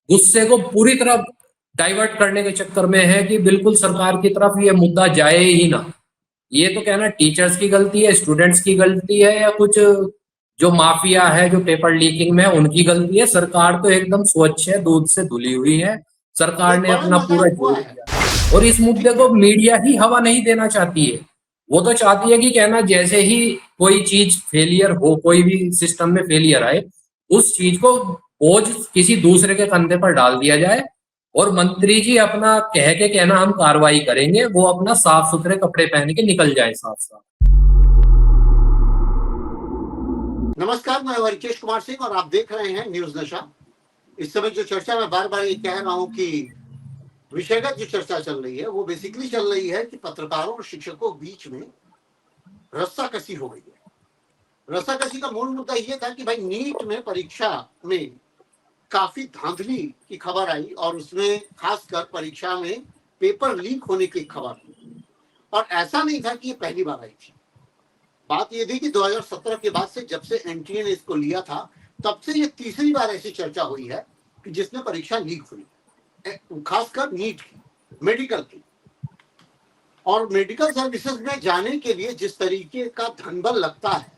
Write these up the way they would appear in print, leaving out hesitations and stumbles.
गुस्से को पूरी तरह डाइवर्ट करने के चक्कर में है कि बिल्कुल सरकार की तरफ ये मुद्दा जाए ही ना। ये तो कहना टीचर्स की गलती है, स्टूडेंट्स की गलती है, या कुछ जो माफिया है जो पेपर लीकिंग में उनकी गलती है। सरकार तो एकदम स्वच्छ है, दूध से धुली हुई है। सरकार एक ने बड़ा अपना पूरा मजाक हुआ जोर है। दिया और इस मुद्दे ठीक को है। मीडिया ही हवा नहीं देना चाहती है। वो तो चाहती है कि कहना जैसे ही कोई चीज फेलियर हो, कोई भी सिस्टम में फेलियर आए, उस चीज को बोझ किसी दूसरे के कंधे पर डाल दिया जाए और मंत्री जी अपना कह के कहना हम कार्रवाई करेंगे, वो अपना साफ सुथरे कपड़े पहन के निकल जाए साफ साफ। नमस्कार, मैं हरिकेश कुमार सिंह और आप देख रहे हैं न्यूज नशा। इस समय जो चर्चा मैं बार बार ये कह रहा हूं कि विषयगत जो चर्चा चल रही है वो बेसिकली चल रही है कि पत्रकारों और शिक्षकों के बीच में रस्साकसी हो गई है। रस्साकसी का मूल मुद्दा ये था कि भाई नीट में परीक्षा में काफी धांधली की खबर आई और उसमें खासकर परीक्षा में पेपर लीक होने की खबर। और ऐसा नहीं था कि ये पहली बार आई थी। बात ये थी कि 2017 के बाद से जब से एनटीए ने इसको लिया था तब से ये तीसरी बार ऐसी चर्चा हुई है कि जिसमें परीक्षा लीक हुई, खासकर नीट की, मेडिकल की। और मेडिकल सर्विसेज में जाने के लिए जिस तरीके का धनबल लगता है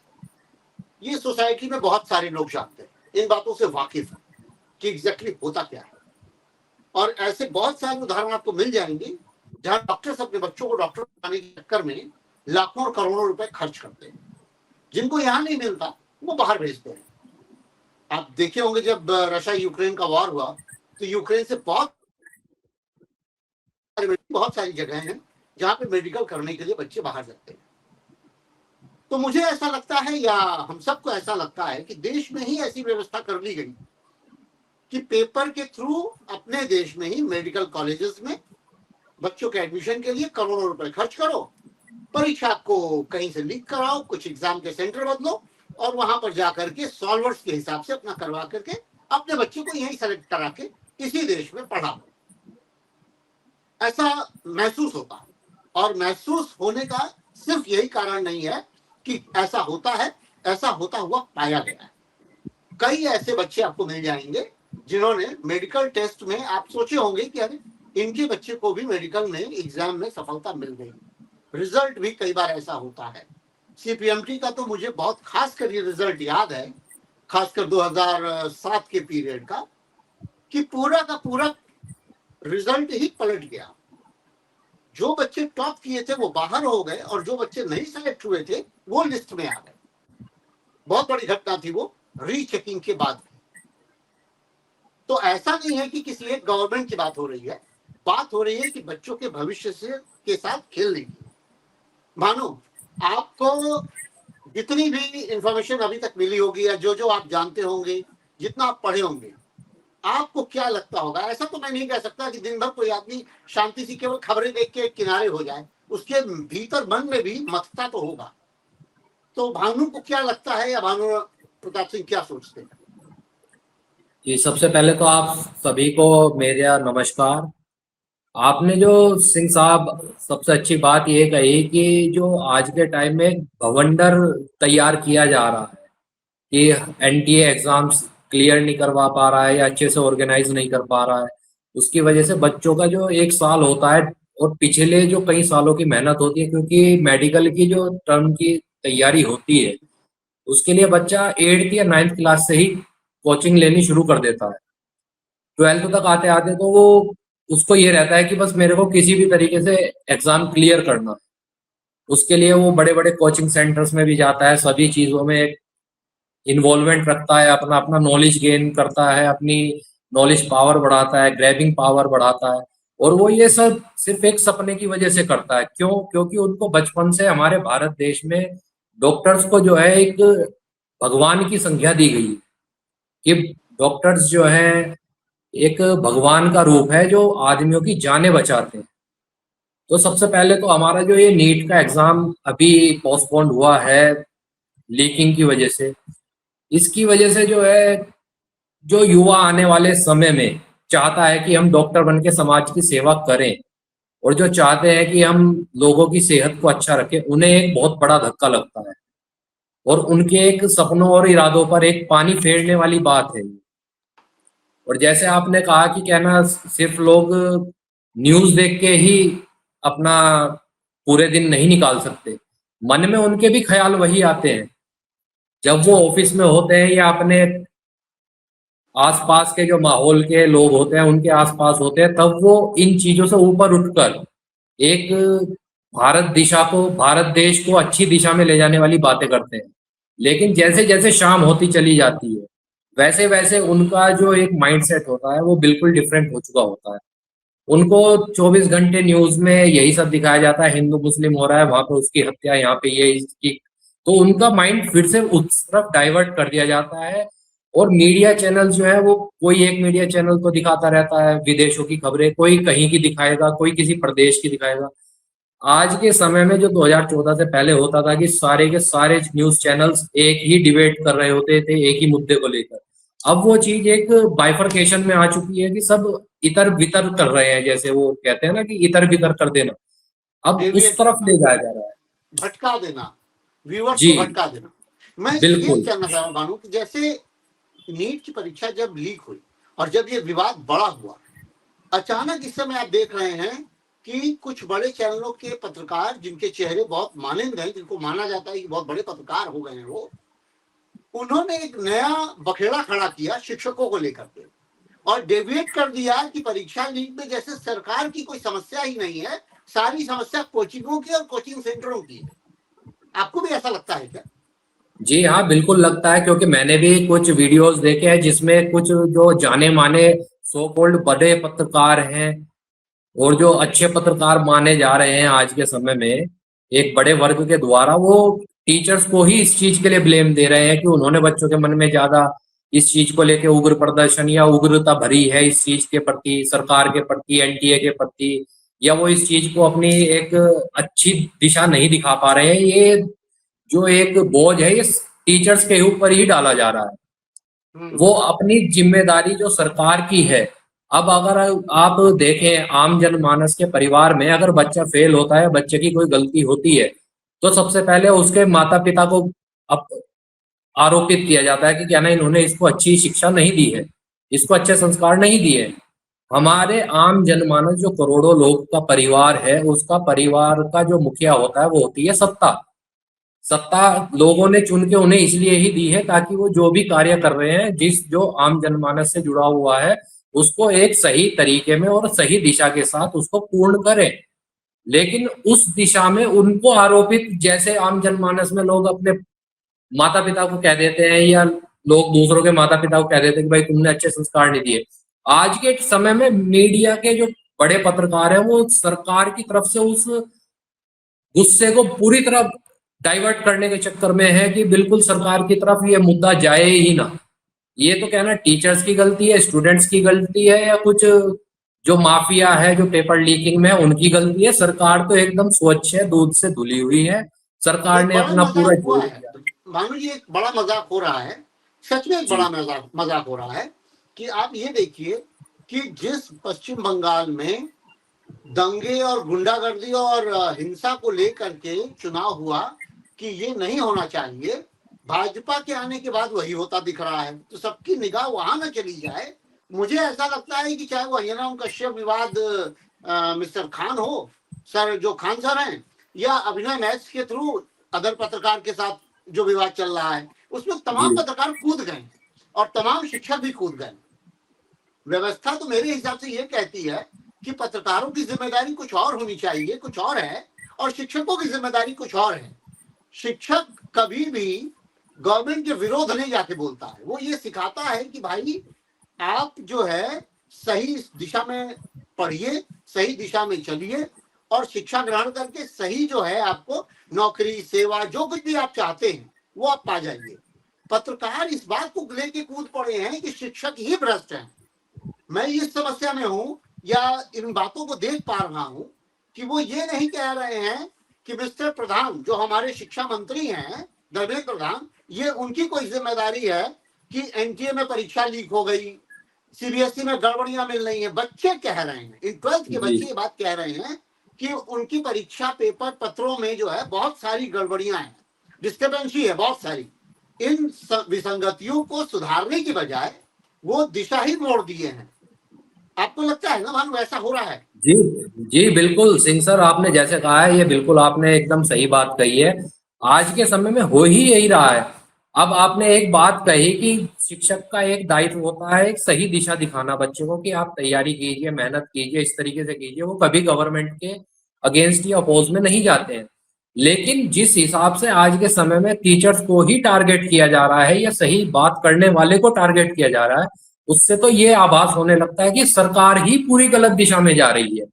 ये सोसाइटी में बहुत सारे लोग जानते हैं, इन बातों से वाकिफ है कि एग्जैक्टली होता क्या है। और ऐसे बहुत सारे उदाहरण आपको मिल जाएंगे जहां डॉक्टर्स अपने बच्चों को डॉक्टर बनाने के चक्कर में लाखों और करोड़ों रुपए खर्च करते हैं। जिनको यहां नहीं मिलता वो बाहर भेजते हैं। आप देखे होंगे जब रशिया यूक्रेन का वॉर हुआ तो यूक्रेन से बहुत सारी जगह हैं जहां पे मेडिकल करने के लिए बच्चे बाहर जाते हैं। तो मुझे ऐसा लगता है या हम सबको ऐसा लगता है कि देश में ही ऐसी व्यवस्था कर ली गई कि पेपर के थ्रू अपने देश में ही मेडिकल कॉलेजेस में बच्चों के एडमिशन के लिए करोड़ों रुपए खर्च करो, परीक्षा को कहीं से लीक कराओ, कुछ एग्जाम के सेंटर बदलो और वहां पर जाकर के सॉल्वर्स के हिसाब से अपना करवा करके अपने बच्चे को यहीं सेलेक्ट करा के इसी देश में पढ़ाओ। ऐसा महसूस होता है और महसूस होने का सिर्फ यही कारण नहीं है कि ऐसा होता है, ऐसा होता हुआ पाया गया है। कई ऐसे बच्चे आपको मिल जाएंगे जिन्होंने मेडिकल टेस्ट में आप सोचे होंगे कि अरे इनके बच्चे को भी मेडिकल में एग्जाम में सफलता मिल गई। रिजल्ट भी कई बार ऐसा होता है। सीपीएमटी का तो मुझे बहुत खास कर ये रिजल्ट याद है, खासकर 2007 के पीरियड का, कि पूरा का पूरा रिजल्ट ही पलट गया। जो बच्चे टॉप किए थे वो बाहर हो गए और जो बच्चे नहीं सेलेक्ट हुए थे वो लिस्ट में आ गए। बहुत बड़ी घटना थी वो, रीचेकिंग के बाद। तो ऐसा नहीं है कि किसी एक गवर्नमेंट की बात हो रही है, बात हो रही है कि बच्चों के भविष्य से के साथ खेलने की। मानो आपको जितनी भी इंफॉर्मेशन अभी तक मिली होगी या जो जो आप जानते होंगे, जितना आप पढ़े होंगे, आपको क्या लगता होगा? ऐसा तो मैं नहीं कह सकता कि दिन भर कोई आदमी शांति से केवल खबरें देख के किनारे हो जाए, उसके भीतर मन में भी मथता तो होगा। तो भानु को क्या लगता है या भानु प्रताप सिंह क्या सोचते हैं? जी, सबसे पहले तो आप सभी को मेरा नमस्कार। आपने जो सिंह साहब सबसे अच्छी बात ये कही कि जो आज के टाइम में भवंडर तैयार किया जा रहा है कि एनटीए एग्जाम्स क्लियर नहीं करवा पा रहा है या अच्छे से ऑर्गेनाइज नहीं कर पा रहा है, उसकी वजह से बच्चों का जो एक साल होता है और पिछले जो कई सालों की मेहनत होती है, क्योंकि मेडिकल की जो टर्म की तैयारी होती है उसके लिए बच्चा 8th या 9th क्लास से ही कोचिंग लेनी शुरू कर देता है। 12th तक आते आते तो वो उसको ये रहता है कि बस मेरे को किसी भी तरीके से एग्जाम क्लियर करना है। उसके लिए वो बड़े बड़े कोचिंग सेंटर्स में भी जाता है, सभी चीज़ों में एक इन्वॉल्वमेंट रखता है, अपना अपना नॉलेज गेन करता है, अपनी नॉलेज पावर बढ़ाता है, ग्रैबिंग पावर बढ़ाता है। और वो ये सब सिर्फ एक सपने की वजह से करता है। क्यों? क्योंकि उनको बचपन से हमारे भारत देश में डॉक्टर्स को जो है एक भगवान की संज्ञा दी गई कि डॉक्टर्स जो है एक भगवान का रूप है जो आदमियों की जानें बचाते हैं। तो सबसे पहले तो हमारा जो ये नीट का एग्जाम अभी पोस्टपोन्ड हुआ है लीकिंग की वजह से, इसकी वजह से जो है जो युवा आने वाले समय में चाहता है कि हम डॉक्टर बन के समाज की सेवा करें और जो चाहते हैं कि हम लोगों की सेहत को अच्छा रखें, उन्हें एक बहुत बड़ा धक्का लगता है और उनके एक सपनों और इरादों पर एक पानी फेरने वाली बात है। और जैसे आपने कहा कि क्या ना सिर्फ लोग न्यूज़ देख के ही अपना पूरे दिन नहीं निकाल सकते, मन में उनके भी ख्याल वही आते हैं। जब वो ऑफिस में होते हैं या अपने आसपास के जो माहौल के लोग होते हैं उनके आसपास होते हैं, तब वो इन चीजों से ऊपर उठकर एक भारत देश को अच्छी दिशा में ले जाने वाली बातें करते हैं। लेकिन जैसे जैसे शाम होती चली जाती है, वैसे वैसे उनका जो एक माइंडसेट होता है वो बिल्कुल डिफरेंट हो चुका होता है। उनको 24 घंटे न्यूज में यही सब दिखाया जाता है, हिंदू मुस्लिम हो रहा है, वहां पे उसकी हत्या, यहाँ पे ये इसकी। तो उनका माइंड फिर से उस तरफ डाइवर्ट कर दिया जाता है। और मीडिया चैनल जो है वो कोई एक मीडिया चैनल तो दिखाता रहता है विदेशों की खबरें, कोई कहीं की दिखाएगा, कोई किसी प्रदेश की दिखाएगा। आज के समय में जो 2014 से पहले होता था कि सारे के सारे न्यूज चैनल्स एक ही डिबेट कर रहे होते थे एक ही मुद्दे को लेकर, अब वो चीज एक बाइफरकेशन में आ चुकी है कि सब इतर बितर कर रहे हैं, जैसे वो कहते हैं ना कि इतर बितर कर देना, अब उस डेविएट तरफ करना, ले जाया जा रहा है। भटका देना, व्यूअर्स जी को भटका देना। मैं ये बिल्कुल। कहना चाह रहा हूँ कि जैसे नीट की परीक्षा जब लीक हुई और जब ये विवाद बड़ा हुआ, अचानक इस समय आप देख रहे हैं कि कुछ बड़े चैनलों के पत्रकार, जिनके चेहरे बहुत मानिंद हैं, जिनको माना जाता है कि बहुत बड़े पत्रकार हो गए हैं, वो उन्होंने एक नया बखेड़ा खड़ा किया शिक्षकों को लेकर के और डेविएट कर दिया कि परीक्षा लीक में जैसे सरकार की कोई समस्या ही नहीं है, सारी समस्या कोचिंगों की और कोचिंग सेंटरों की है। आपको भी ऐसा लगता है क्या? जी हाँ, बिल्कुल लगता है, क्योंकि मैंने भी कुछ वीडियोस देखे हैं जिसमें कुछ जो जाने माने सो कॉल्ड बड़े पत्रकार हैं और जो अच्छे पत्रकार माने जा रहे हैं आज के समय में एक बड़े वर्ग के द्वारा, वो टीचर्स को ही इस चीज के लिए ब्लेम दे रहे हैं कि उन्होंने बच्चों के मन में ज्यादा इस चीज को लेके उग्र प्रदर्शन या उग्रता भरी है इस चीज के प्रति, सरकार के प्रति, एनटीए के प्रति, या वो इस चीज को अपनी एक अच्छी दिशा नहीं दिखा पा रहे हैं। ये जो एक बोझ है ये टीचर्स के ऊपर ही डाला जा रहा है। वो अपनी जिम्मेदारी जो सरकार की है, अब अगर आप देखें आम जनमानस के परिवार में अगर बच्चा फेल होता है, बच्चे की कोई गलती होती है, तो सबसे पहले उसके माता पिता को अप, आरोपित किया जाता है कि क्या ना इन्होंने इसको अच्छी शिक्षा नहीं दी है, इसको अच्छे संस्कार नहीं दिए। हमारे आम जनमानस जो करोड़ों लोग का परिवार है, उसका परिवार का जो मुखिया होता है वो होती है सत्ता। सत्ता लोगों ने चुन के उन्हें इसलिए ही दी है ताकि वो जो भी कार्य कर रहे हैं, जिस जो आम जनमानस से जुड़ा हुआ है, उसको एक सही तरीके में और सही दिशा के साथ उसको पूर्ण करें। लेकिन उस दिशा में उनको आरोपित, जैसे आम जनमानस में लोग अपने माता पिता को कह देते हैं या लोग दूसरों के माता पिता को कह देते हैं कि भाई तुमने अच्छे संस्कार नहीं दिए, आज के समय में मीडिया के जो बड़े पत्रकार हैं वो सरकार की तरफ से उस गुस्से को पूरी तरह डाइवर्ट करने के चक्कर में है कि बिल्कुल सरकार की तरफ ये मुद्दा जाए ही ना। ये तो कहना टीचर्स की गलती है, स्टूडेंट्स की गलती है, या कुछ जो माफिया है जो पेपर लीकिंग में है उनकी गलती है। सरकार तो एकदम स्वच्छ है, दूध से धुली हुई है, सरकार एक ने बड़ा अपना पूरा मजाक हुआ जोर है, दिया। भानु जी, एक बड़ा मजाक हो रहा है, सच में एक बड़ा जी मजाक हो रहा है कि आप ये देखिए कि जिस पश्चिम बंगाल में दंगे और गुंडागर्दी और हिंसा को लेकर के चुनाव हुआ कि ये नहीं होना चाहिए, भाजपा के आने के बाद वही होता दिख रहा है। तो सबकी निगाह वहां न चली जाए। मुझे ऐसा लगता है कि चाहे वो हरियाणा कश्यप विवाद मिस्टर खान हो, सर जो खान सर हैं, या अभिनय मैच के थ्रू अदर पत्रकार के साथ जो विवाद चल रहा है, उसमें जी तमाम पत्रकार कूद गए और तमाम शिक्षक भी कूद गए। व्यवस्था तो मेरे हिसाब से ये कहती है कि पत्रकारों की जिम्मेदारी कुछ और होनी चाहिए, कुछ और है, और शिक्षकों की जिम्मेदारी कुछ और है। शिक्षक कभी भी गवर्नमेंट के विरोध नहीं जाके बोलता है, वो ये सिखाता है कि भाई आप जो है सही दिशा में पढ़िए, सही दिशा में चलिए और शिक्षा ग्रहण करके सही जो है आपको नौकरी, सेवा, जो कुछ भी आप चाहते हैं वो आप पा जाइए। पत्रकार इस बात को लेके कूद पड़े हैं कि शिक्षक ही भ्रष्ट हैं। मैं इस समस्या में हूं या इन बातों को देख पा रहा हूं कि वो ये नहीं कह रहे हैं कि मिस्टर प्रधान जो हमारे शिक्षा मंत्री हैं, धर्मेंद्र प्रधान, ये उनकी कोई जिम्मेदारी है कि एनटीए में परीक्षा लीक हो गई, सीबीएसई में गड़बड़ियां मिल रही हैं। बच्चे कह रहे हैं, इन 12th के जी बच्चे ये बात कह रहे हैं कि उनकी परीक्षा पेपर पत्रों में जो है बहुत सारी गड़बड़ियां हैं, डिस्क्रिपेंसी है बहुत सारी। इन विसंगतियों को सुधारने की बजाय वो दिशा ही मोड़ दिए हैं। आपको लगता है ना भानु ऐसा हो रहा है? जी जी बिल्कुल सिंह सर, आपने जैसे कहा है ये बिल्कुल आपने एकदम सही बात कही है। आज के समय में हो ही यही रहा है। अब आपने एक बात कही कि शिक्षक का एक दायित्व होता है एक सही दिशा दिखाना बच्चों को कि आप तैयारी कीजिए, मेहनत कीजिए, इस तरीके से कीजिए। वो कभी गवर्नमेंट के अगेंस्ट या अपोज में नहीं जाते हैं। लेकिन जिस हिसाब से आज के समय में टीचर्स को ही टारगेट किया जा रहा है या सही बात करने वाले को टारगेट किया जा रहा है, उससे तो ये आभास होने लगता है कि सरकार ही पूरी गलत दिशा में जा रही है।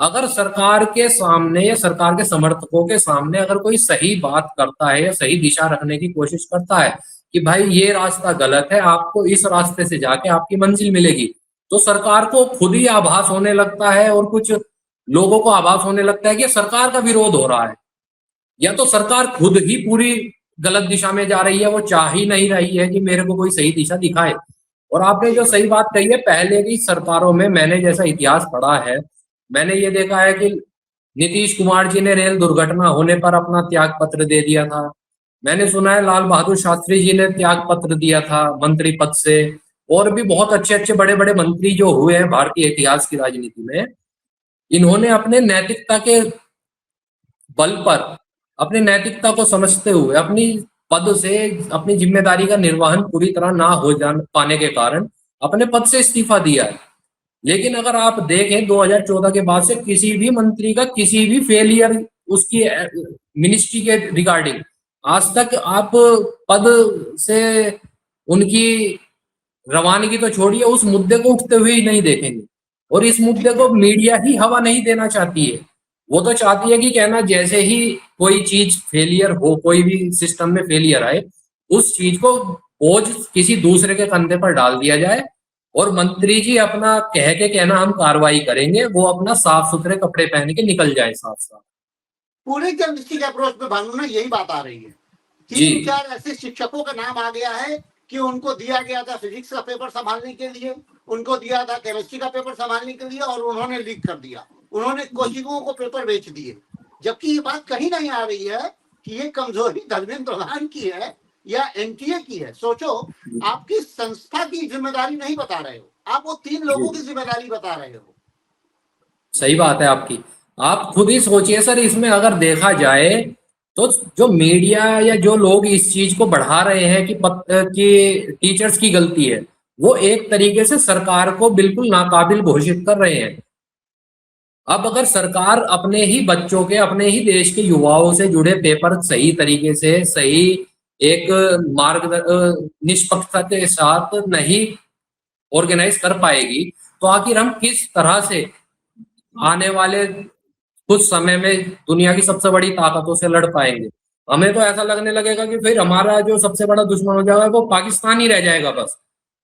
अगर सरकार के सामने या सरकार के समर्थकों के सामने अगर कोई सही बात करता है या सही दिशा रखने की कोशिश करता है कि भाई ये रास्ता गलत है, आपको इस रास्ते से जाके आपकी मंजिल मिलेगी, तो सरकार को खुद ही आभास होने लगता है और कुछ लोगों को आभास होने लगता है कि सरकार का विरोध हो रहा है, या तो सरकार खुद ही पूरी गलत दिशा में जा रही है, वो चाह ही नहीं रही है कि मेरे को कोई सही दिशा दिखाए। और आपने जो सही बात कही है, पहले की सरकारों में मैंने जैसा इतिहास पढ़ा है, मैंने ये देखा है कि नीतीश कुमार जी ने रेल दुर्घटना होने पर अपना त्याग पत्र दे दिया था। मैंने सुना है लाल बहादुर शास्त्री जी ने त्याग पत्र दिया था मंत्री पद से। और भी बहुत अच्छे अच्छे बड़े बड़े मंत्री जो हुए हैं भारतीय इतिहास की राजनीति में, इन्होंने अपने नैतिकता के बल पर, अपनी नैतिकता को समझते हुए, अपनी पद से अपनी जिम्मेदारी का निर्वहन पूरी तरह ना हो जान पाने के कारण अपने पद से इस्तीफा दिया है। लेकिन अगर आप देखें 2014 के बाद से किसी भी मंत्री का किसी भी फेलियर उसकी मिनिस्ट्री के रिगार्डिंग आज तक आप पद से उनकी रवानगी तो छोड़िए, उस मुद्दे को उठते हुए ही नहीं देखेंगे। और इस मुद्दे को मीडिया ही हवा नहीं देना चाहती है। वो तो चाहती है कि कहना जैसे ही कोई चीज फेलियर हो, कोई भी सिस्टम में फेलियर आए, उस चीज को बोझ किसी दूसरे के कंधे पर डाल दिया जाए और मंत्री जी अपना कह के कहना हम कार्रवाई करेंगे, वो अपना साफ सुथरे कपड़े पहन के निकल जाए साफ साफ। पूरे जर्नलिस्टिक अप्रोच में भानु ना यही बात आ रही है। जी 3-4 ऐसे शिक्षकों का नाम आ गया है कि उनको दिया गया था फिजिक्स का पेपर संभालने के लिए, उनको दिया था केमिस्ट्री का पेपर संभालने के लिए, और उन्होंने लीक कर दिया, उन्होंने कोचिंगों को पेपर बेच दिए। जबकि ये बात कहीं नहीं आ रही है कि ये कमजोरी धर्मेंद्र प्रधान की है या एनटीए की है। सोचो, आपकी संस्था की जिम्मेदारी नहीं बता रहे हो, आप वो 3 लोगों की जिम्मेदारी बता रहे हो। सही बात है आपकी। आप खुद ही सोचिए सर, इसमें अगर देखा जाए तो जो मीडिया या जो लोग इस चीज को बढ़ा रहे हैं कि टीचर्स की गलती है, वो एक तरीके से सरकार को बिल्कुल नाकाबिल घोषित कर रहे हैं। अब अगर सरकार अपने ही बच्चों के, अपने ही देश के युवाओं से जुड़े पेपर सही तरीके से, सही एक मार्ग निष्पक्षता के साथ नहीं ऑर्गेनाइज कर पाएगी, तो आखिर हम किस तरह से आने वाले कुछ समय में दुनिया की सबसे बड़ी ताकतों से लड़ पाएंगे? हमें तो ऐसा लगने लगेगा कि फिर हमारा जो सबसे बड़ा दुश्मन हो जाएगा वो पाकिस्तान ही रह जाएगा बस।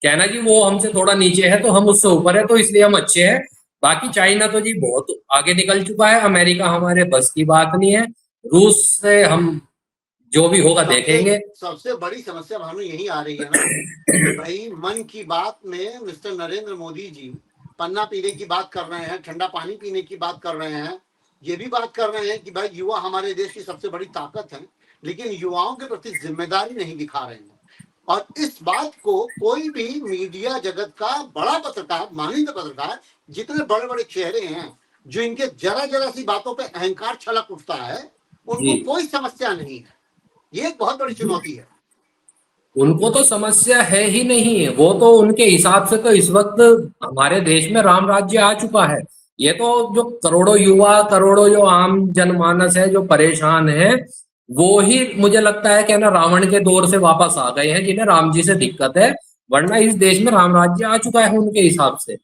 कहना जी वो हमसे थोड़ा नीचे है तो हम उससे ऊपर है तो इसलिए हम अच्छे हैं। बाकी चाइना तो जी बहुत आगे निकल चुका है, अमेरिका हमारे बस की बात नहीं है, रूस से हम जो भी होगा देखेंगे। सबसे बड़ी समस्या भानु यही आ रही है ना कि भाई मन की बात में मिस्टर नरेंद्र मोदी जी पन्ना पीने की बात कर रहे हैं, ठंडा पानी पीने की बात कर रहे हैं, ये भी बात कर रहे हैं कि भाई युवा हमारे देश की सबसे बड़ी ताकत है, लेकिन युवाओं के प्रति जिम्मेदारी नहीं दिखा रहे हैं। और इस बात को कोई भी मीडिया जगत का बड़ा पत्रकार, माननीय पत्रकार, जितने बड़े बड़े चेहरे हैं जो इनके जरा जरा सी बातों पे अहंकार छलक उठता है, उनको कोई समस्या नहीं है। ये एक बहुत बड़ी चुनौती है। उनको तो समस्या है ही नहीं, वो तो उनके हिसाब से तो इस वक्त हमारे देश में राम राज्य आ चुका है। ये तो जो करोड़ों युवा, करोड़ों जो आम जनमानस है जो परेशान है, वो ही मुझे लगता है कि ना रावण के दौर से वापस आ गए हैं, जिन्हें राम जी से दिक्कत है। वरना इस देश में राम राज्य आ चुका है उनके हिसाब से।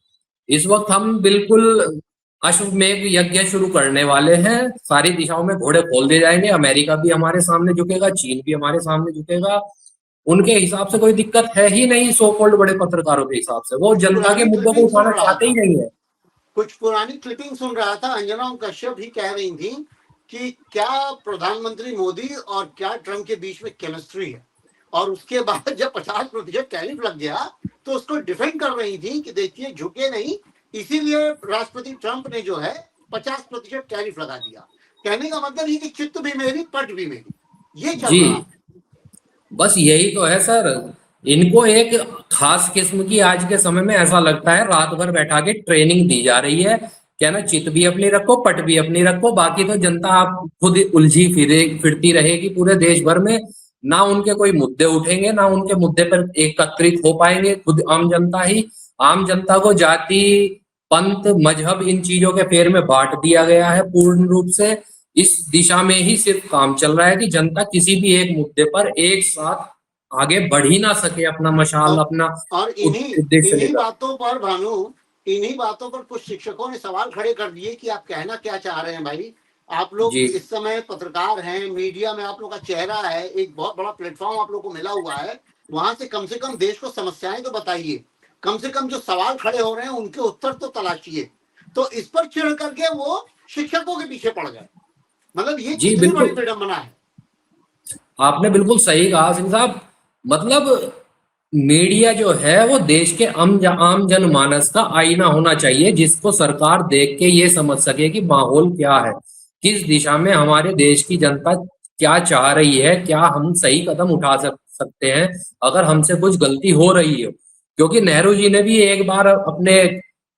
इस वक्त हम बिल्कुल अश्वमेध यज्ञ शुरू करने वाले हैं, सारी दिशाओं में घोड़े खोल दिए जाएंगे, अमेरिका भी हमारे सामने झुकेगा, चीन भी हमारे सामने झुकेगा। उनके हिसाब से कोई दिक्कत है ही नहीं, सो कॉल्ड बड़े पत्रकारों के हिसाब से वो जनता के मुद्दों को उठाना चाहते ही नहीं है। कुछ पुरानी क्लिपिंग सुन रहा था, अंजना कश्यप भी कह रही थी कि क्या प्रधानमंत्री मोदी और क्या ट्रम्प के बीच में केमिस्ट्री है, और उसके बाद जब 50% टैरिफ लग गया तो उसको डिफेंड कर रही थी कि देखिए झुके नहीं, इसीलिए राष्ट्रपति ट्रम्प ने जो है 50% टैरिफ लगा दिया। कहने का मतलब ये कि चित्त भी मेरी, पट भी मेरी, ये चल रहा है। बस यही तो है सर। इनको एक खास किस्म की आज के समय में ऐसा लगता है रात भर बैठा के ट्रेनिंग दी जा रही है। क्या ना, चित भी अपनी रखो, पट भी अपनी रखो, बाकी तो जनता आप खुद उलझी फिरती रहेगी पूरे देश भर में। ना उनके कोई मुद्दे उठेंगे, ना उनके मुद्दे पर एकत्रित हो पाएंगे खुद आम जनता ही। आम जनता को जाति, पंथ, मजहब, इन चीजों के फेर में बांट दिया गया है पूर्ण रूप से। इस दिशा में ही सिर्फ काम चल रहा है कि जनता किसी भी एक मुद्दे पर एक साथ आगे बढ़ ही ना सके अपना मशाल, और अपना और इन्हीं उद्देश्य इन्हीं लेकर। बातों पर भानु, इन्हीं बातों पर कुछ शिक्षकों ने सवाल खड़े कर दिए कि आप कहना क्या चाह रहे हैं भाई। आप लोग जी इस समय पत्रकार हैं, मीडिया में आप लोग का चेहरा है, एक बहुत बड़ा प्लेटफॉर्म आप लोग को मिला हुआ है, वहां से कम देश को समस्याएं तो बताइए, कम से कम जो सवाल खड़े हो रहे हैं उनके उत्तर तो तलाशिए। तो इस पर चिढ़ करके वो शिक्षकों के पीछे पड़ गए। मतलब ये जी कितनी बड़ी बिल्कुल, विडंबना है। आपने बिल्कुल सही कहा सिंह साहब। मतलब मीडिया जो है वो देश के आम जनमानस का आईना होना चाहिए, जिसको सरकार देख के ये समझ सके कि माहौल क्या है, किस दिशा में हमारे देश की जनता क्या चाह रही है, क्या हम सही कदम उठा सकते हैं अगर हमसे कुछ गलती हो रही है। क्योंकि नेहरू जी ने भी एक बार अपने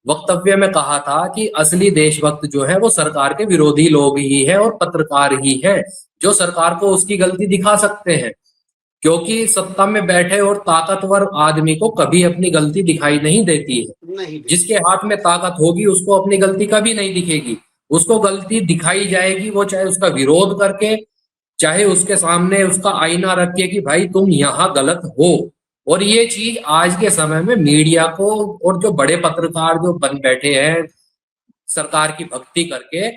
वक्तव्य में कहा था कि असली देशभक्त जो है वो सरकार के विरोधी लोग ही है और पत्रकार ही है, जो सरकार को उसकी गलती दिखा सकते हैं। क्योंकि सत्ता में बैठे और ताकतवर आदमी को कभी अपनी गलती दिखाई नहीं देती है। नहीं दे। जिसके हाथ में ताकत होगी उसको अपनी गलती कभी नहीं दिखेगी। उसको गलती दिखाई जाएगी, वो चाहे उसका विरोध करके, चाहे उसके सामने उसका आईना रख के कि भाई तुम यहाँ गलत हो। और ये चीज आज के समय में मीडिया को और जो बड़े पत्रकार जो बन बैठे हैं सरकार की भक्ति करके,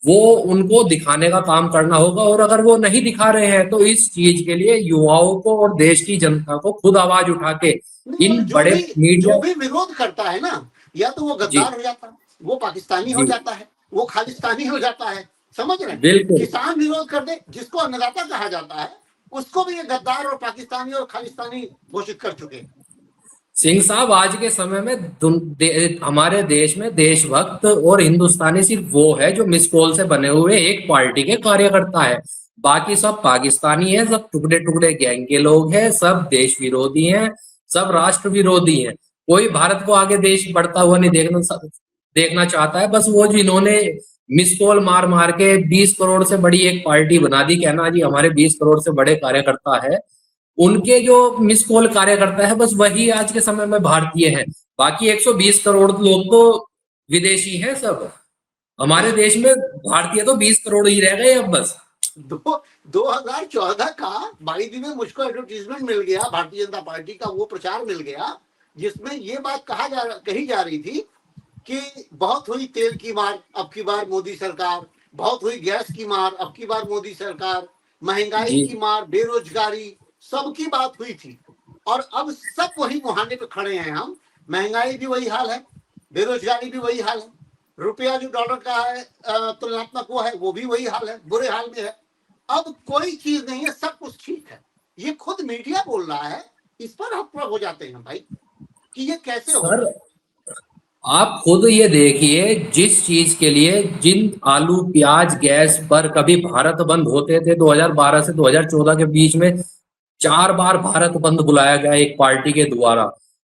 वो उनको दिखाने का काम करना होगा। और अगर वो नहीं दिखा रहे हैं तो इस चीज के लिए युवाओं को और देश की जनता को खुद आवाज उठा के नहीं, और इन बड़े जो मीडिया। भी विरोध करता है ना, या तो वो जी गद्दार हो जाता है, वो पाकिस्तानी हो जी जाता है, वो खालिस्तानी हो जाता है। समझ रहे हैं? बिल्कुल। किसान विरोध कर दे, जिसको अन्नदाता कहा जाता है, उसको भी ये गद्दार और पाकिस्तानी और खालिस्तानी घोषित कर चुके हैं। सिंह साहब, आज के समय में हमारे देश में देशभक्त और हिंदुस्तानी सिर्फ वो है जो मिस कॉल से बने हुए एक पार्टी के कार्यकर्ता है। बाकी सब पाकिस्तानी है, सब टुकड़े टुकड़े गैंग के लोग हैं, सब देश विरोधी हैं, सब राष्ट्र विरोधी हैं। कोई भारत को आगे देश बढ़ता हुआ नहीं देखना चाहता है। बस वो जिन्होंने मिस कॉल मार मार के 20 करोड़ से बड़ी एक पार्टी बना दी, कहना जी हमारे 20 करोड़ से बड़े कार्यकर्ता है, उनके जो मिस कॉल कार्यकर्ता है बस वही आज के समय में भारतीय हैं। बाकी 120 करोड़ लोग तो विदेशी हैं सब। हमारे नहीं, देश में भारतीय तो 20 करोड़ ही रह गए अब बस। दो 2014 का 22 में मुझको एडवर्टीजमेंट मिल गया, भारतीय जनता पार्टी का वो प्रचार मिल गया, जिसमें ये बात कही जा रही थी कि बहुत हुई तेल की मार, अब की बार मोदी सरकार, बहुत हुई गैस की मार, अब की बार मोदी सरकार, महंगाई जी की मार, बेरोजगारी, सबकी बात हुई थी। और अब सब वही मुहाने पे खड़े हैं हम। महंगाई भी वही हाल है, बेरोजगारी भी वही हाल है, रुपया जो डॉलर का है तुलनात्मक वो है, वो भी वही हाल है, बुरे हाल में है। अब कोई चीज नहीं है, सब कुछ ठीक है। ये खुद मीडिया बोल रहा है, इस पर हम हो जाते हैं भाई कि ये कैसे हो सर, गया। आप खुद ये देखिए, जिस चीज के लिए जिन आलू प्याज गैस पर कभी भारत बंद होते थे 2012 से 2014 के बीच में 4 बार भारत बंद बुलाया गया एक पार्टी के द्वारा,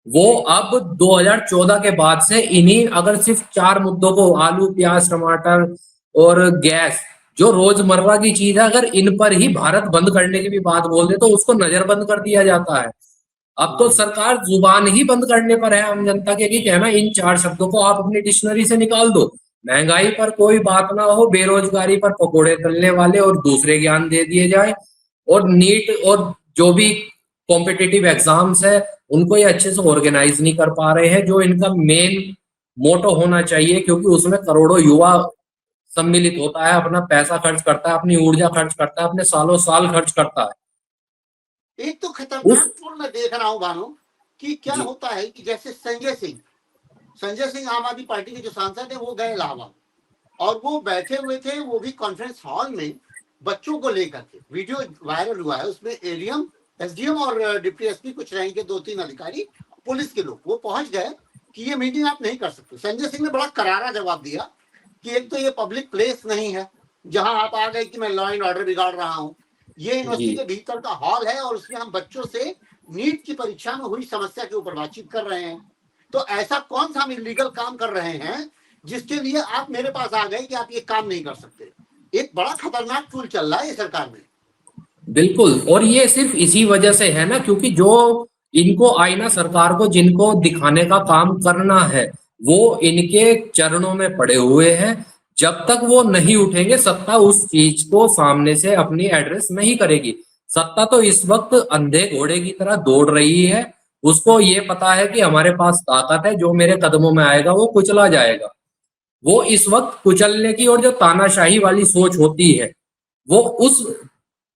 वो अब 2014 के बाद से इन्हीं अगर सिर्फ 4 मुद्दों को, आलू प्याज टमाटर और गैस, जो रोजमर्रा की चीज है, अगर इन पर ही भारत बंद करने की भी बात बोल दे तो उसको नजरबंद कर दिया जाता है। अब तो सरकार जुबान ही बंद करने पर है आम जनता के कि कहना इन 4 शब्दों को आप अपनी डिक्शनरी से निकाल दो। महंगाई पर कोई बात ना हो, बेरोजगारी पर पकोड़े तलने वाले और दूसरे ज्ञान दे दिए जाए, और नीट और जो भी कॉम्पिटिटिव एग्जाम्स है उनको ये अच्छे से ऑर्गेनाइज नहीं कर पा रहे हैं, जो इनका मेन मोटो होना चाहिए। क्योंकि उसमें करोड़ों युवा सम्मिलित होता है, अपना पैसा खर्च करता है, अपनी ऊर्जा खर्च करता है, अपने सालों साल खर्च करता है एक तो उस। खतरनाक पूर्ण मैं देख रहा हूं भानु कि क्या जी होता है कि जैसे संजय सिंह आम आदमी पार्टी के जो सांसद है वो गए इलाहाबाद, और वो बैठे हुए थे, वो भी कॉन्फ्रेंस हॉल में बच्चों को लेकर के। वीडियो वायरल हुआ है, उसमें एडीएम, एसडीएम और डिप्टी एसपी, कुछ रैंक के 2-3 अधिकारी, पुलिस के लोग, वो पहुंच गए कि ये मीटिंग आप नहीं कर सकते। संजय सिंह ने बड़ा करारा जवाब दिया कि एक तो ये पब्लिक प्लेस नहीं है जहां आप आ गए कि मैं लॉ एंड ऑर्डर बिगाड़ रहा हूं। ये जी यूनिवर्सिटी के भीतर का हॉल है और उसमें हम बच्चों से नीट की परीक्षा में हुई समस्या के ऊपर बातचीत कर रहे हैं। तो ऐसा कौन सा हम इलीगल काम कर रहे हैं जिसके लिए आप मेरे पास आ गए कि आप ये काम नहीं कर सकते? एक बड़ा खतरनाक टूल चल रहा है ये सरकार में। बिल्कुल, और ये सिर्फ इसी वजह से है ना, क्योंकि जो इनको आईना सरकार को जिनको दिखाने का काम करना है वो इनके चरणों में पड़े हुए हैं। जब तक वो नहीं उठेंगे सत्ता उस चीज को सामने से अपनी एड्रेस नहीं करेगी। सत्ता तो इस वक्त अंधे घोड़े की तरह दौड़ रही है। उसको ये पता है कि हमारे पास ताकत है, जो मेरे कदमों में आएगा वो कुचला जाएगा। वो इस वक्त कुचलने की और जो तानाशाही वाली सोच होती है वो उस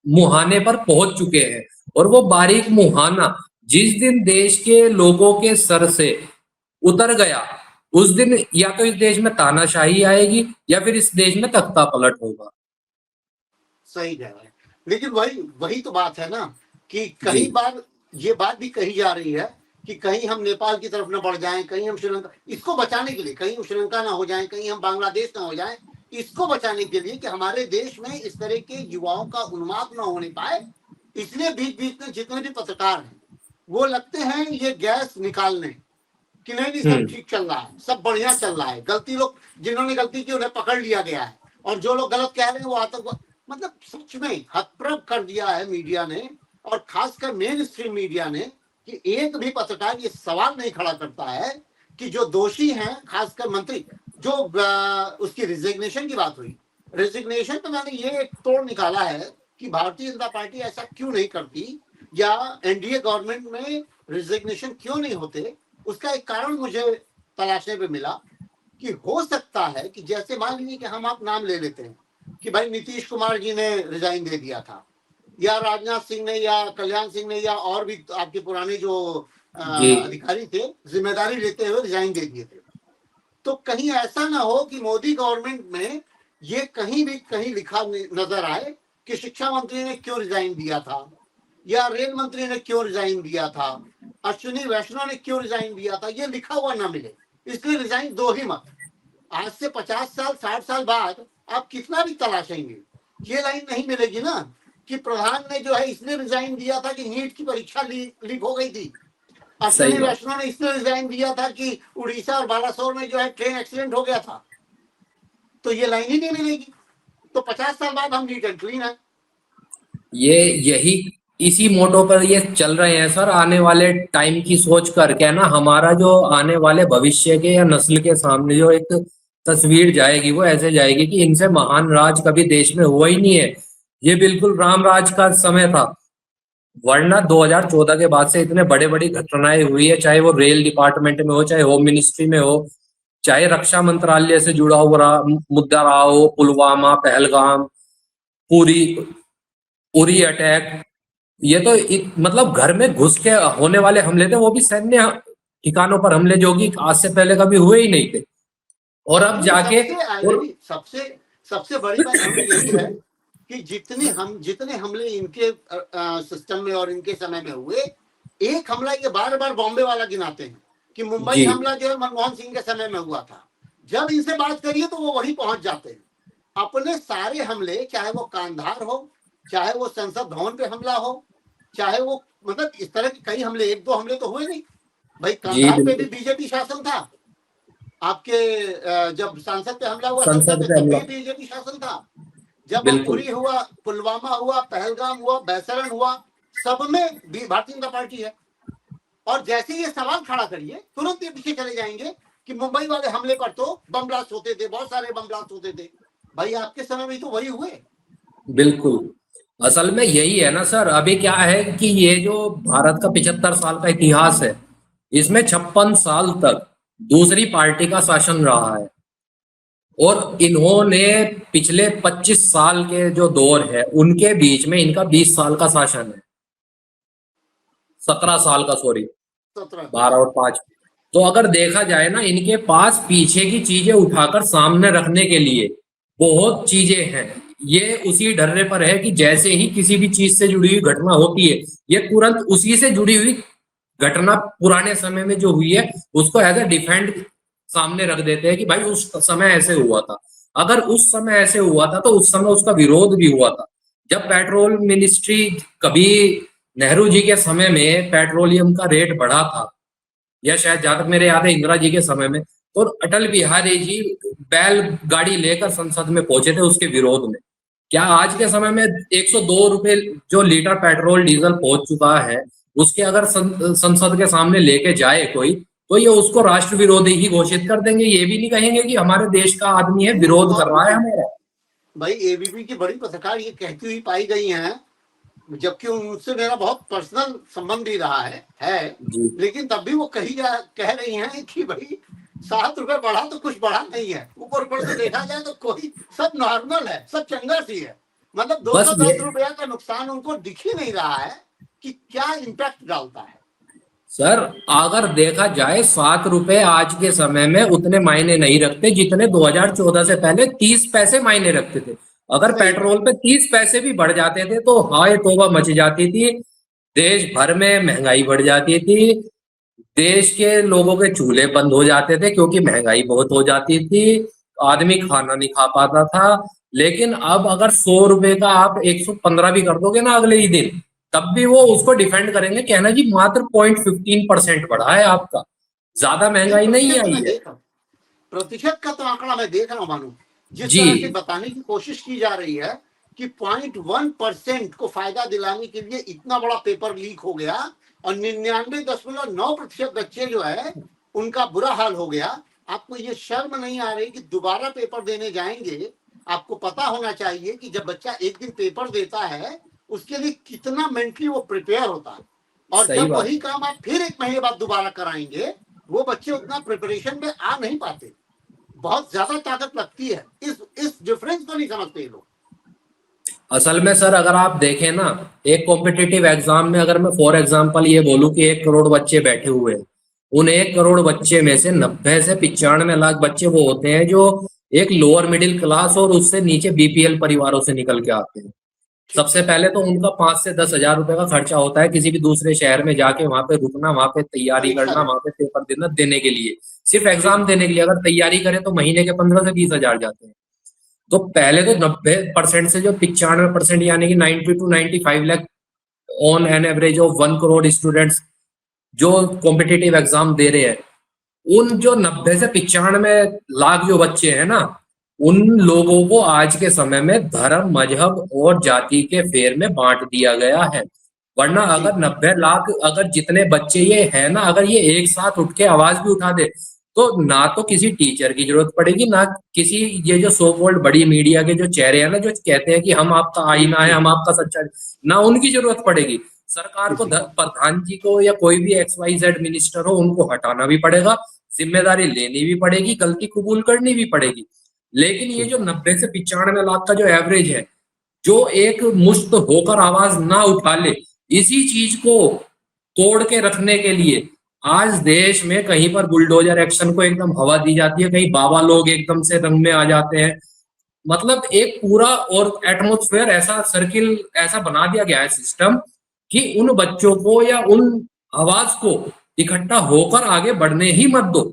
मुहाने पर पहुंच चुके हैं। और वो बारीक मुहाना जिस दिन देश के लोगों के सर से उतर गया उस दिन या तो इस देश में तानाशाही आएगी या फिर इस देश में तख्ता पलट होगा। सही कह रहे हैं, लेकिन वही वही तो बात है ना कि जी कई बार ये बात भी कही जा रही है कि कहीं हम नेपाल की तरफ न बढ़ जाएं, कहीं हम श्रीलंका, इसको बचाने के लिए कहीं हम श्रीलंका ना हो जाएं, कहीं हम बांग्लादेश ना हो जाएं, इसको बचाने के लिए कि हमारे देश में इस तरह के युवाओं का उन्माद न होने पाए, इसलिए बीच बीच में जितने भी पत्रकार हैं वो लगते हैं ये गैस निकालने कि नहीं सब ठीक चल रहा है, सब बढ़िया चल रहा है, गलती लोग जिन्होंने गलती की उन्हें पकड़ लिया गया है, और जो लोग गलत कह रहे हैं वो आतंकवाद, मतलब सच में हतप्रभ कर दिया है मीडिया ने, और खासकर मेन स्ट्रीम मीडिया ने, कि एक भी पत्रकार ये सवाल नहीं खड़ा करता है कि जो दोषी हैं, खासकर मंत्री, जो उसकी रिजिग्नेशन की बात हुई, रिजिग्नेशन पे मैंने ये एक तोड़ निकाला है कि भारतीय जनता पार्टी ऐसा क्यों नहीं करती, या एनडीए गवर्नमेंट में रिजिग्नेशन क्यों नहीं होते। उसका एक कारण मुझे तलाशने पे मिला कि हो सकता है कि जैसे मान लीजिए कि हम आप नाम ले लेते हैं कि भाई नीतीश कुमार जी ने रिजाइन दे दिया था, या राजनाथ सिंह ने, या कल्याण सिंह ने, या और भी आपके पुराने जो जी अधिकारी थे जिम्मेदारी लेते हुए रिजाइन दे दिए थे। तो कहीं ऐसा ना हो कि मोदी गवर्नमेंट में ये कहीं भी कहीं लिखा नजर आए कि शिक्षा मंत्री ने क्यों रिजाइन दिया था, या रेल मंत्री ने क्यों रिजाइन दिया था, अश्विनी वैष्णव ने क्यों रिजाइन दिया था, ये लिखा हुआ ना मिले, इसलिए रिजाइन दो ही मत। आज से 50 साल 60 साल बाद आप कितना भी तलाशेंगे ये लाइन नहीं मिलेगी ना कि प्रधान ने जो है इसने रिजाइन दिया था कि नीट की परीक्षा लीक हो गई थी, अश्विनी वैष्णव ने इसने रिजाइन दिया था कि उड़ीसा और बालासोर में जो है ट्रेन एक्सीडेंट हो गया था। तो ये लाइन ही नहीं मिलेगी, तो 50 साल बाद हम नीट एंड क्लीन है। ये यही इसी मोटो पर ये चल रहे हैं सर। आने वाले टाइम की सोच कर क्या ना, हमारा जो आने वाले भविष्य के या नस्ल के सामने जो एक तस्वीर जाएगी वो ऐसे जाएगी कि इनसे महान राज कभी देश में हुआ ही नहीं है। ये बिल्कुल राम राज का समय था, वरना 2014 के बाद से इतने बड़े बड़ी घटनाएं हुई है, चाहे वो रेल डिपार्टमेंट में हो, चाहे होम मिनिस्ट्री में हो, चाहे रक्षा मंत्रालय से जुड़ा हुआ मुद्दा रहा हो, पुलवामा, पहलगाम, पूरी उरी अटैक। ये तो मतलब घर में घुस के होने वाले हमले थे, वो भी सैन्य ठिकानों पर हमले, जो कि आज से पहले कभी हुए ही नहीं थे। और अब जाके सबसे सबसे बड़ी बात हमें यही है कि जितने हमले इनके सिस्टम में और इनके समय में हुए, एक हमला ये बार बार बॉम्बे वाला गिनाते हैं कि मुंबई हमला जो है मनमोहन सिंह के समय में हुआ था। जब इनसे बात करिए तो वो वहीं पहुंच जाते हैं। अपने सारे हमले, चाहे वो कांधार हो, चाहे वो संसद भवन पे हमला हो, चाहे वो मतलब इस तरह के कई हमले, एक दो हमले तो हुए नहीं भाई। कांधार पे भी बीजेपी शासन था, आपके जब संसद पे हमला हुआ संसद पे तब भी बीजेपी शासन था, जब उरी हुआ, पुलवामा हुआ, पहलगाम हुआ, बैसरण हुआ, सब में भारतीय जनता पार्टी है। और जैसे ये सवाल खड़ा करिए तुरंत ये पीछे चले जाएंगे कि मुंबई वाले हमले पर तो बम ब्लास्ट होते थे, बहुत सारे बम ब्लास्ट होते थे। भाई आपके समय में तो वही हुए। बिल्कुल, असल में यही है ना सर। अभी क्या है कि ये जो भारत का 75 साल का इतिहास है, इसमें 56 साल तक दूसरी पार्टी का शासन रहा है, और इन्होंने पिछले 25 साल के जो दौर है उनके बीच में इनका 20 साल का शासन है, 17 साल का, सॉरी 12 और 5। तो अगर देखा जाए ना, इनके पास पीछे की चीजें उठाकर सामने रखने के लिए बहुत चीजें हैं। ये उसी ढर्रे पर है कि जैसे ही किसी भी चीज से जुड़ी हुई घटना होती है, ये तुरंत उसी से जुड़ी हुई घटना पुराने समय में जो हुई है उसको एज ए डिफेंड सामने रख देते हैं कि भाई उस समय ऐसे हुआ था। अगर उस समय ऐसे हुआ था तो उस समय उसका विरोध भी हुआ था। जब पेट्रोल मिनिस्ट्री कभी नेहरू जी के समय में पेट्रोलियम का रेट बढ़ा था, या शायद जहां तक मेरे याद है इंदिरा जी के समय में, तो अटल बिहारी जी बैल गाड़ी लेकर संसद में पहुंचे थे उसके विरोध में। क्या आज के समय में 102 रुपए जो लीटर पेट्रोल डीजल पहुंच चुका है, उसके अगर संसद के सामने लेके जाए कोई, तो ये उसको राष्ट्र विरोधी ही घोषित कर देंगे, ये भी नहीं कहेंगे कि हमारे देश का आदमी है, विरोध कर रहा है हमारा। भाई एबीपी की बड़ी पत्रकार ये कहती हुई पाई गई हैं, जबकि उनसे मेरा बहुत पर्सनल संबंध भी रहा है, जी। लेकिन तब भी वो कह रही हैं कि भाई 7 रुपए बढ़ा तो कुछ बढ़ा नहीं है, ऊपर से देखा जाए तो कोई सब नॉर्मल है, सब चंगा सी है। मतलब बस ये 210 रुपया का नुकसान उनको दिख ही नहीं रहा है कि क्या इम्पैक्ट डालता है। सर, अगर देखा जाए 7 रुपए आज के समय में उतने मायने नहीं रखते जितने 2014 से पहले 30 पैसे मायने रखते थे। अगर सही बात। पेट्रोल पे 30 पैसे भी बढ़ जाते थे तो हाय तौबा मच जाती थी, देश भर में महंगाई बढ़ जाती थी, देश के लोगों के चूल्हे बंद हो जाते थे क्योंकि महंगाई बहुत हो जाती थी, आदमी खाना नहीं खा पाता था। लेकिन अब अगर 100 रुपए का आप 115 भी कर दोगे ना अगले ही दिन, तब भी वो उसको डिफेंड करेंगे, कहना जी मात्र 0.15% बढ़ा है आपका, ज्यादा नहीं, महंगाई नहीं प्रतिशत तो आई मैं है। देख रहा हूँ, प्रतिशत का तो आंकड़ा मैं देख रहा हूँ मानो, जिस जी। तरह से बताने की कोशिश की जा रही है कि 0.1% को फायदा दिलाने के लिए इतना बड़ा पेपर लीक हो गया और 99.9% बच्चे जो है उनका बुरा हाल हो गया। आपको ये शर्म नहीं आ रही कि दोबारा पेपर देने जाएंगे? आपको पता होना चाहिए कि जब बच्चा एक दिन पेपर देता है उसके लिए कितना मेंटली वो प्रिपेयर होता है, और सही जब बात वही है। काम आप फिर एक महीने बाद दोबारा कराएंगे, वो बच्चे उतना प्रिपरेशन में आ नहीं पाते, बहुत ज्यादा ताकत लगती है। इस डिफरेंस को नहीं समझते ये लोग। असल में सर अगर आप देखें ना, एक कॉम्पिटिटिव एग्जाम में अगर मैं फॉर एग्जांपल ये बोलूं कि 1 करोड़ बच्चे बैठे हुए हैं, उन 1 करोड़ बच्चे में से 90 से 95 लाख बच्चे वो होते हैं जो एक लोअर मिडिल क्लास और उससे नीचे बीपीएल परिवारों से निकल के आते हैं। ठीक सबसे है। पहले तो उनका 5 से 10 हजार रुपए का खर्चा होता है किसी भी दूसरे शहर में जाके वहां पे रुकना, वहां पे तैयारी परीक्षा करना, दे। वहां पे पेपर देना, देने के लिए, सिर्फ ठीक एग्जाम देने के लिए अगर तैयारी करें तो महीने के 15 से 20 हजार जाते हैं। तो पहले तो 90% से जो 95% यानी कि 90 to 95 lakh on an average of 1 crore students जो कॉम्पिटिटिव एग्जाम दे रहे हैं, उन जो 90 से 95 लाख जो बच्चे हैं ना, उन लोगों को आज के समय में धर्म, मजहब और जाति के फेर में बांट दिया गया है। वरना अगर ठीक। 90 लाख अगर जितने बच्चे ये है ना, अगर ये एक साथ उठ के आवाज भी उठा दे, तो ना तो किसी टीचर की जरूरत पड़ेगी, ना किसी ये जो सो कॉल्ड बड़ी मीडिया के जो चेहरे हैं ना जो कहते हैं कि हम आपका जी आईना है, जी हम आपका सच्चा, ना उनकी जरूरत पड़ेगी। सरकार को जी। प्रधान जी को या कोई भी XYZ मिनिस्टर हो उनको हटाना भी पड़ेगा, जिम्मेदारी लेनी भी पड़ेगी, गलती कबूल करनी भी पड़ेगी। लेकिन ये ठीक। जो 90 से 95 लाख का जो एवरेज है, जो एक मुश्त होकर आवाज ना उठा ले, इसी चीज को तोड़ के रखने के लिए आज देश में कहीं पर बुलडोजर एक्शन को एकदम हवा दी जाती है, कहीं बाबा लोग एकदम से रंग में आ जाते हैं। मतलब एक पूरा और एटमोस्फेयर ऐसा सर्किल ऐसा बना दिया गया है सिस्टम कि उन बच्चों को या उन आवाज को इकट्ठा होकर आगे बढ़ने ही मत दो।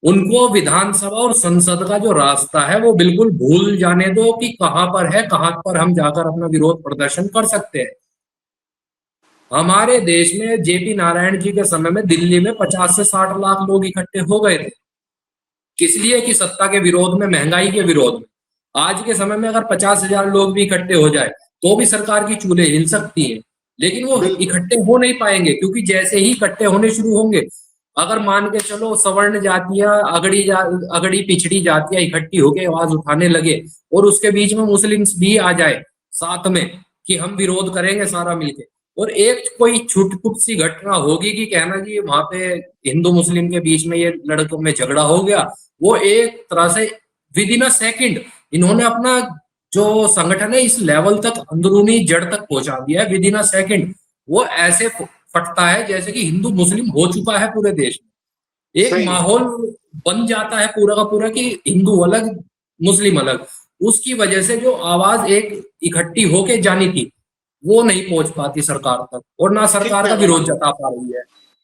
उनको विधानसभा और संसद का जो रास्ता है वो बिल्कुल भूल जाने दो कि कहां पर है, कहां पर हम जाकर अपना विरोध प्रदर्शन कर सकते हैं। हमारे देश में जेपी नारायण जी के समय में दिल्ली में 50 से 60 लाख लोग इकट्ठे हो गए थे, किस लिए? कि सत्ता के विरोध में, महंगाई के विरोध में। आज के समय में अगर 50 हजार लोग भी इकट्ठे हो जाए तो भी सरकार की चूल्हे हिल सकती है, लेकिन वो बिल्कुल। इकट्ठे हो नहीं पाएंगे, क्योंकि जैसे ही इकट्ठे होने शुरू होंगे, अगर मान के चलो सवर्ण जातियां, अगड़ी पिछड़ी जातियां इकट्ठी होकर आवाज उठाने लगे और उसके बीच में मुस्लिम्स भी आ जाए साथ में कि हम विरोध करेंगे सारा मिलके, और एक कोई छुटपुट सी घटना होगी कि कहना जी वहां पे हिंदू मुस्लिम के बीच में ये लड़कों में झगड़ा हो गया, वो एक तरह से विद इन अ सेकेंड इन्होंने अपना जो संगठन है इस लेवल तक अंदरूनी जड़ तक पहुंचा दिया है, विद इन अ सेकेंड वो ऐसे फटता है जैसे कि हिंदू मुस्लिम हो चुका है पूरे देश में। एक सही बात। माहौल बन जाता है पूरा का पूरा कि हिंदू अलग, मुस्लिम अलग। उसकी वजह से जो आवाज एक इकट्ठी होके जानी थी वो नहीं पहुंच पाती सरकार तक, और ना ठीक सरकार कह का रहे हैं विरोध मानो, जता पा रही है।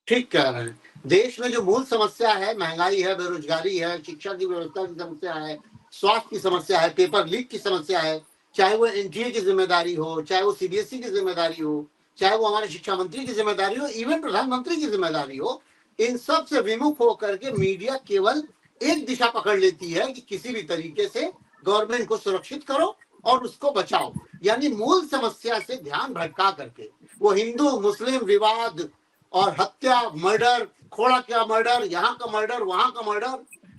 ठीक कह रहे हैं। देश में जो मूल समस्या है, महंगाई है, बेरोजगारी है, शिक्षा की व्यवस्था की समस्या है, स्वास्थ्य की समस्या है, पेपर लीक की समस्या है, चाहे वो एनटीए की जिम्मेदारी हो, चाहे वो सीबीएसई की जिम्मेदारी हो, चाहे वो हमारे शिक्षा मंत्री की जिम्मेदारी हो, इवन प्रधानमंत्री की जिम्मेदारी हो, इन सब से विमुख होकर के मीडिया केवल एक दिशा पकड़ लेती है कि किसी भी तरीके से गवर्नमेंट को सुरक्षित करो और उसको बचाओ, यानी मूल समस्या से ध्यान भटका करके वो हिंदू मुस्लिम विवाद और हत्या, मर्डर, खोड़ा क्या मर्डर, यहाँ का मर्डर, वहां का मर्डर,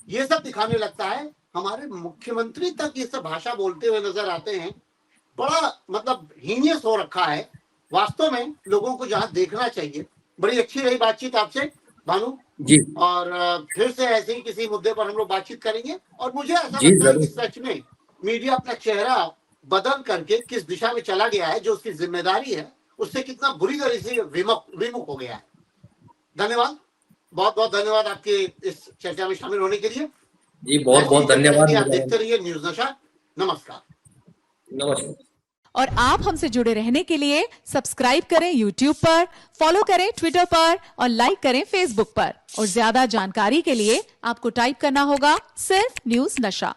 ये सब दिखाने लगता है। हमारे मुख्यमंत्री तक ये सब भाषा बोलते हुए नजर आते हैं। बड़ा मतलब हीनियस हो रखा है। वास्तव में लोगों को जहां देखना चाहिए। बड़ी अच्छी रही बातचीत आपसे भानु जी और फिर से ऐसे ही किसी मुद्दे पर हम लोग बातचीत करेंगे। और मुझे ऐसा जी लगता है कि जरूर। सच में मीडिया अपना चेहरा बदल करके किस दिशा में चला गया है, जो उसकी जिम्मेदारी है, उससे कितना बुरी तरह से विमुख हो गया है। धन्यवाद, बहुत बहुत धन्यवाद आपके इस चर्चा में शामिल होने के लिए। जी बहुत ऐसी बहुत चर्चा के धन्यवाद। लिए आप देखते रहिए न्यूज नशा। नमस्कार। नमस्कार। और आप हमसे जुड़े रहने के लिए सब्सक्राइब करें YouTube पर, फॉलो करें Twitter पर और लाइक करें Facebook पर। और ज्यादा जानकारी के लिए आपको टाइप करना होगा सिर्फ न्यूज नशा।